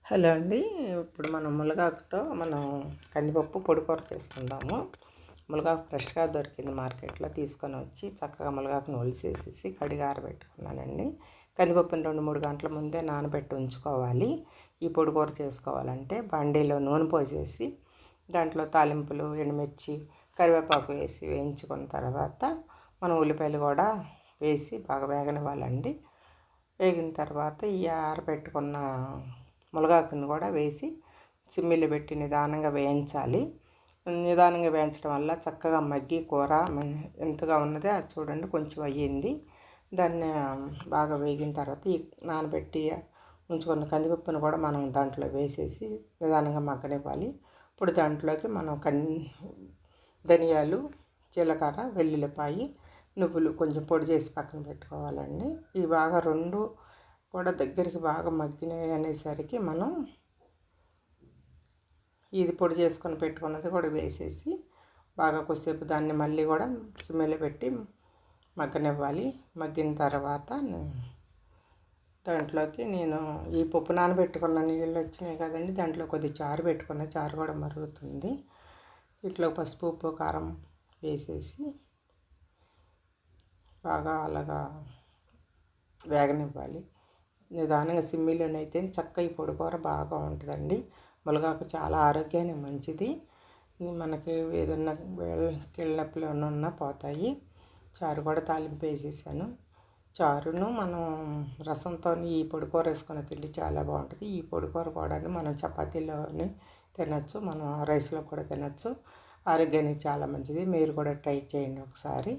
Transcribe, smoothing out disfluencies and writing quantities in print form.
Hello అండి. ఇప్పుడు మనం మునగాకుతో కందిపప్పు పొడి కూర చేసుకుందాము. మునగాకు ఫ్రెష్గా దొరికింది మార్కెట్లో, తీసుకొని వచ్చి చక్కగా మునగాకును ఒలిసేసేసి కడిగి ఆరబెట్టుకున్నానండి. కందిపప్పుని 2-3 గంటల ముందే నానబెట్టి ఉంచుకోవాలి. ఈ పొడి కూర చేసుకోవాలంటే బండిలో నూనె పోసేసి దాంట్లో తాలింపులు, ఎండుమిర్చి, కరివేపాకు వేసి వేయించుకున్న తర్వాత మనం ఉల్లిపాయలు కూడా వేసి బాగా వేగనివ్వాలండి. వేగిన తర్వాత ఈ ఆరబెట్టుకున్న మునగాకుని కూడా వేసి సిమ్మిలో పెట్టి నిదానంగా వేయించాలి. నిదానంగా వేయించడం వల్ల చక్కగా మగ్గి కూర ఎంతగా ఉన్నదో అది చూడండి, కొంచెం అయ్యింది. దాన్ని బాగా వేగిన తర్వాత ఈ నానబెట్టి ఉంచుకున్న కందిపప్పును కూడా మనం దాంట్లో వేసేసి నిదానంగా మగ్గనివ్వాలి. ఇప్పుడు దాంట్లోకి మనం ధనియాలు, జీలకర్ర, వెల్లుల్లిపాయి, నువ్వులు కొంచెం పొడి చేసి పక్కన పెట్టుకోవాలండి. ఇవి బాగా రెండు కూడా దగ్గరికి బాగా మగ్గినాయి అనేసరికి మనం ఇది పొడి చేసుకొని పెట్టుకున్నది కూడా వేసేసి బాగా కొద్దిసేపు దాన్ని మళ్ళీ కూడా సిమ్లో పెట్టి మగ్గనివ్వాలి. మగ్గిన తర్వాత దాంట్లోకి నేను ఈ పప్పు నానబెట్టుకున్న నీళ్ళు వచ్చినాయి కదండి, దాంట్లో కొద్ది చారు పెట్టుకున్న చారు కూడా మరుగుతుంది. ఇట్లా పసుపు, ఉప్పు, కారం వేసేసి బాగా అలాగా వేగనివ్వాలి. నిదానంగా సిమ్మిలోనైతే చక్కగా ఈ పొడి కూర బాగా ఉంటుందండి. మునగాకు చాలా ఆరోగ్యానికి మంచిది. మనకి ఏదన్నా కీళ్ళ నొప్పులు ఏమన్నా ఉన్నా పోతాయి. చారు కూడా తాలింపు వేసేసాను. చారును మనం రసంతో ఈ పొడి కూర వేసుకొని తింటే చాలా బాగుంటుంది. ఈ పొడి కూర కూడా మనం చపాతీలోని తినచ్చు, మనం రైస్లో కూడా తినచ్చు. ఆరోగ్యానికి చాలా మంచిది. మీరు కూడా ట్రై చేయండి ఒకసారి.